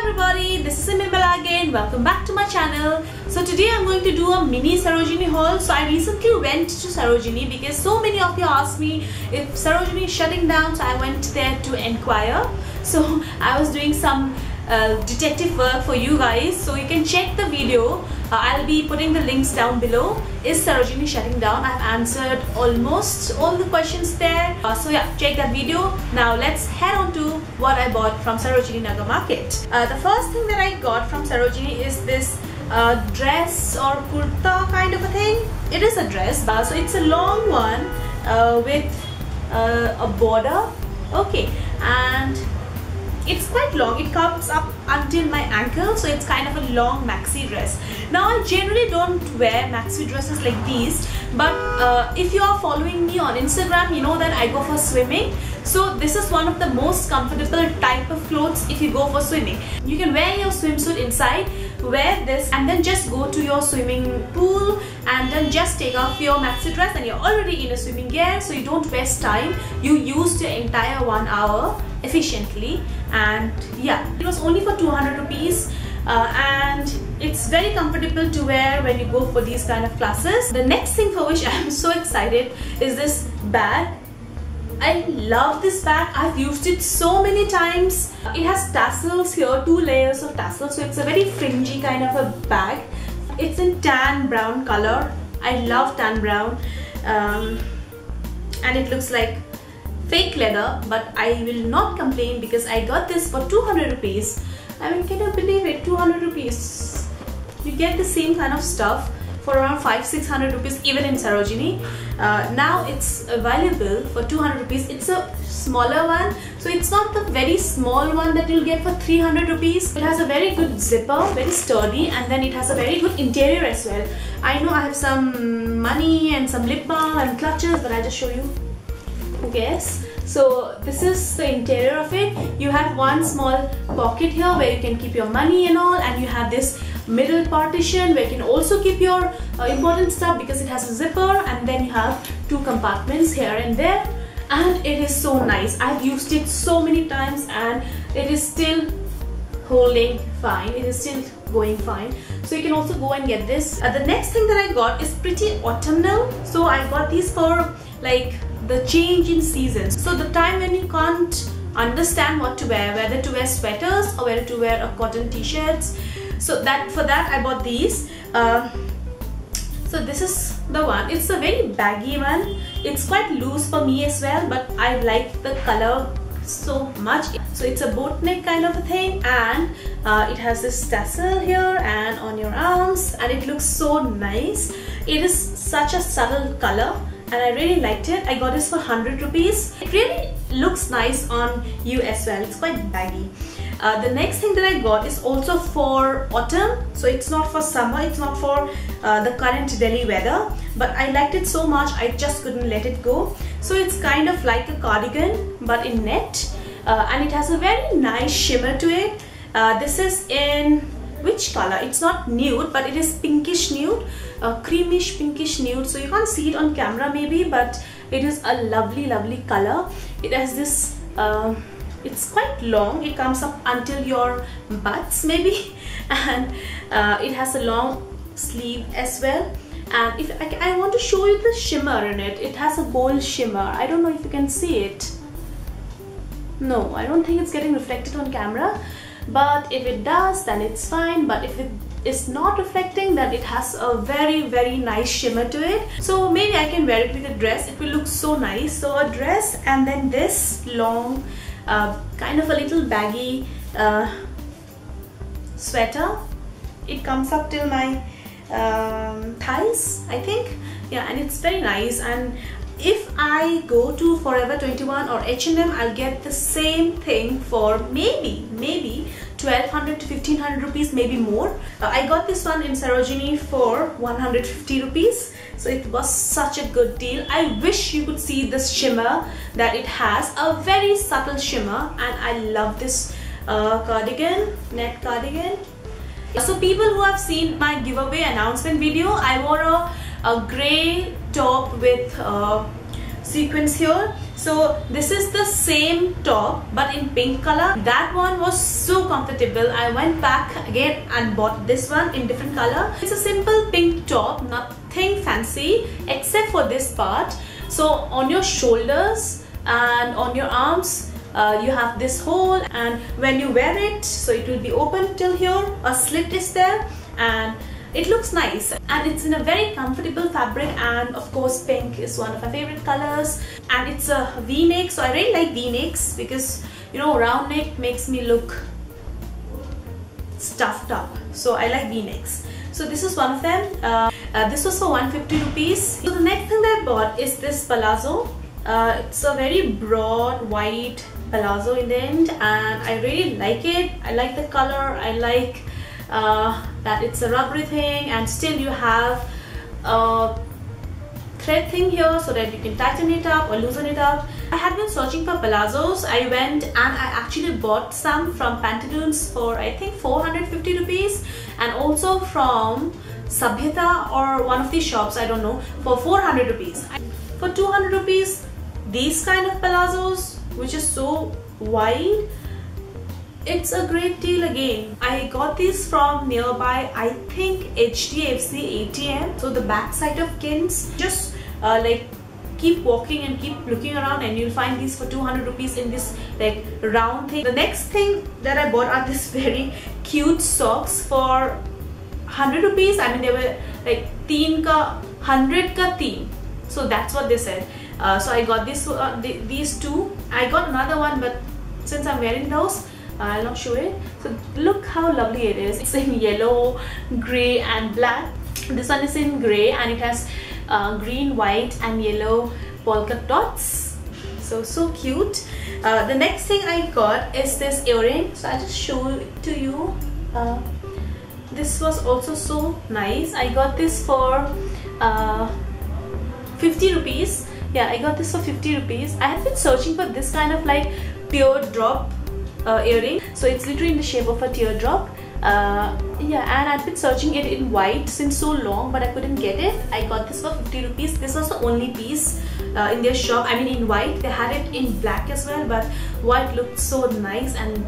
everybody, this is Simimala again. Welcome back to my channel. So today I'm going to do a mini Sarojini haul. So I recently went to Sarojini because so many of you asked me if Sarojini is shutting down, so I went there to inquire. So I was doing some detective work for you guys, so you can check the video. I'll be putting the links down below. Is Sarojini shutting down? I've answered almost all the questions there. So yeah, check that video. Now let's head on to what I bought from Sarojini Nagar Market. The first thing that I got from Sarojini is this dress or kurta kind of a thing. It is a dress, so it's a long one with a border. Okay, and it's quite long. It comes up until my ankle, so it's kind of a long maxi dress. Now I generally don't wear maxi dresses like these, but if you are following me on Instagram, you know that I go for swimming. So this is one of the most comfortable type of clothes if you go for swimming. You can wear your swimsuit inside, wear this, and then just go to your swimming pool and then just take off your maxi dress and you're already in a swimming gear, so you don't waste time. You used your entire 1 hour efficiently. And yeah, it was only for 200 rupees and it's very comfortable to wear when you go for these kind of classes. The next thing for which I am so excited is this bag. I love this bag. I've used it so many times. It has tassels here, 2 layers of tassels, so it's a very fringy kind of a bag. It's in tan brown color. I love tan brown, and it looks like fake leather, but I will not complain because I got this for 200 rupees. I mean, can you believe it? 200 rupees. You get the same kind of stuff for around 500-600 rupees even in Sarojini. Now it's available for 200 rupees. It's a smaller one, so it's not the very small one that you'll get for 300 rupees. It has a very good zipper, very sturdy, and then it has a very good interior as well. I know I have some money and some lip balm and clutches, but I'll just show you. Who cares? So this is the interior of it. You have one small pocket here where you can keep your money and all, and you have this middle partition where you can also keep your important stuff because it has a zipper, and then you have 2 compartments here and there, and it is so nice. I've used it so many times and it is still holding fine. It is still going fine. So you can also go and get this. The next thing that I got is pretty autumnal. So I got these for like the change in seasons. So the time when you can't understand what to wear, whether to wear sweaters or whether to wear a cotton t-shirts. So for that I bought these. So this is the one. It's a very baggy one. It's quite loose for me as well, but I like the color so much. So it's a boat neck kind of a thing, and it has this tassel here and on your arms, and it looks so nice. It is such a subtle color and I really liked it. I got this for 100 rupees. It really looks nice on you as well. It's quite baggy. The next thing that I got is also for autumn, so it's not for summer, it's not for the current Delhi weather, but I liked it so much I just couldn't let it go. So it's kind of like a cardigan but in net, and it has a very nice shimmer to it. This is in which color? It's not nude, but it is pinkish nude, creamish pinkish nude, so you can't see it on camera maybe, but it is a lovely color. It has this it's quite long. It comes up until your butts maybe, and it has a long sleeve as well. And if I want to show you the shimmer in it, it has a gold shimmer. I don't know if you can see it. No, I don't think it's getting reflected on camera, but if it does, then it's fine. But if it is not reflecting, then it has a very nice shimmer to it. So maybe I can wear it with a dress. It will look so nice. So a dress and then this long kind of a little baggy sweater. It comes up till my thighs, I think. Yeah, and it's very nice. And if I go to Forever 21 or H&M, I'll get the same thing for maybe 1200 to 1500 rupees, maybe more. I got this one in Sarojini for 150 rupees. So it was such a good deal. I wish you could see this shimmer that it has, a very subtle shimmer, and I love this cardigan, net cardigan. So people who have seen my giveaway announcement video, I wore a grey top with sequins here. So this is the same top but in pink color. That one was so comfortable. I went back again and bought this one in different color. It's a simple pink top, nothing fancy except for this part. So on your shoulders and on your arms you have this hole, and when you wear it, so it will be open till here, a slit is there, and it looks nice, and it's in a very comfortable fabric. And of course pink is one of my favorite colors, and it's a v-neck. So I really like v-necks because, you know, round neck makes me look stuffed up, so I like v-necks. So this is one of them. This was for 150 rupees. So the next thing that I bought is this palazzo. It's a very broad white palazzo in the end, and I really like it. I like the color. I like that it's a rubbery thing, and still you have a thread thing here so that you can tighten it up or loosen it up. I had been searching for palazzos. I went and I actually bought some from Pantaloons for I think 450 rupees, and also from Sabhyata or one of these shops, I don't know, for 400 rupees. For 200 rupees, these kind of palazzos, which is so wide, it's a great deal again. I got these from nearby, I think HDFC ATM. So the back side of Kins, just like keep walking and keep looking around and you'll find these for 200 rupees in this like round thing. The next thing that I bought are these very cute socks for 100 rupees. I mean, they were like 100 ka 3. So that's what they said. So I got this these two. I got another one, but since I'm wearing those, I'll not show it. So look how lovely it is. It's in yellow, grey and black. This one is in grey and it has green, white and yellow polka dots. So cute. The next thing I got is this earring. So I'll just show it to you. This was also so nice. I got this for 50 rupees. Yeah, I got this for 50 rupees. I have been searching for this kind of like teardrop earring. So it's literally in the shape of a teardrop. Yeah, and I've been searching it in white since so long, but I couldn't get it. I got this for 50 rupees. This was the only piece in their shop. I mean, in white. They had it in black as well, but white looked so nice and,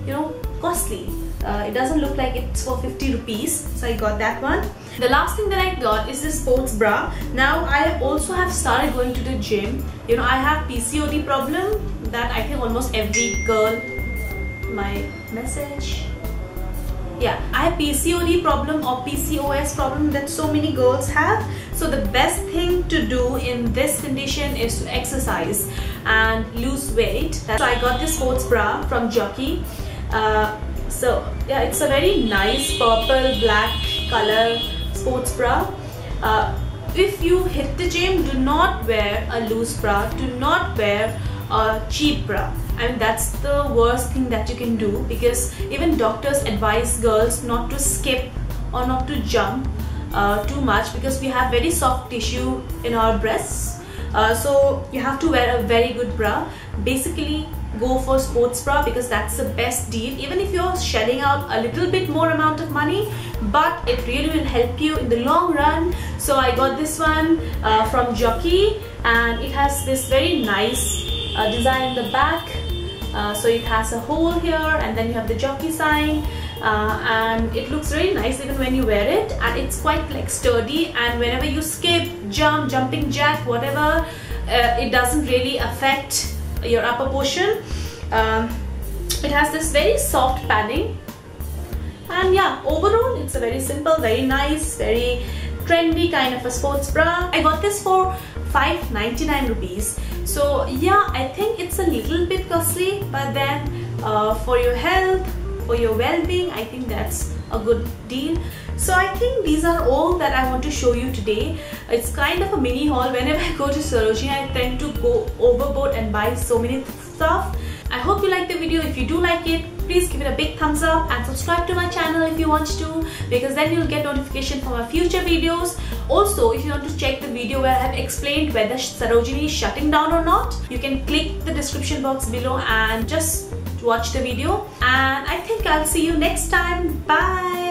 you know, costly. It doesn't look like it's for 50 rupees. So I got that one. The last thing that I got is this sports bra. Now I also have started going to the gym. You know, I have PCOD problem that I think almost every girl, my message. Yeah, I have PCOD problem or PCOS problem that so many girls have. So the best thing to do in this condition is to exercise and lose weight. So I got this sports bra from Jockey. So yeah, it's a very nice purple black color sports bra. If you hit the gym, do not wear a loose bra. Do not wear a cheap bra. I mean, that's the worst thing that you can do, because even doctors advise girls not to skip or not to jump too much, because we have very soft tissue in our breasts. So you have to wear a very good bra. Basically, go for sports bra because that's the best deal, even if you're shelling out a little bit more amount of money, but it really will help you in the long run. So I got this one from Jockey, and it has this very nice design in the back. So it has a hole here, and then you have the Jockey sign, and it looks really nice even when you wear it, and it's quite like sturdy, and whenever you skip, jump, jumping jack, whatever, it doesn't really affect your upper portion. It has this very soft padding, and yeah, overall it's a very simple, very nice, very trendy kind of a sports bra. I got this for 599 rupees. So yeah, I think it's a little bit costly, but then for your health, for your well-being, I think that's a good deal. So I think these are all that I want to show you today. It's kind of a mini haul. Whenever I go to Sarojini, I tend to go overboard and buy so many stuff. I hope you like the video. If you do like it, please give it a big thumbs up and subscribe to my channel if you want to, because then you'll get notification for my future videos. Also, if you want to check the video where I have explained whether Sarojini is shutting down or not, you can click the description box below and just watch the video. And I think I'll see you next time. Bye.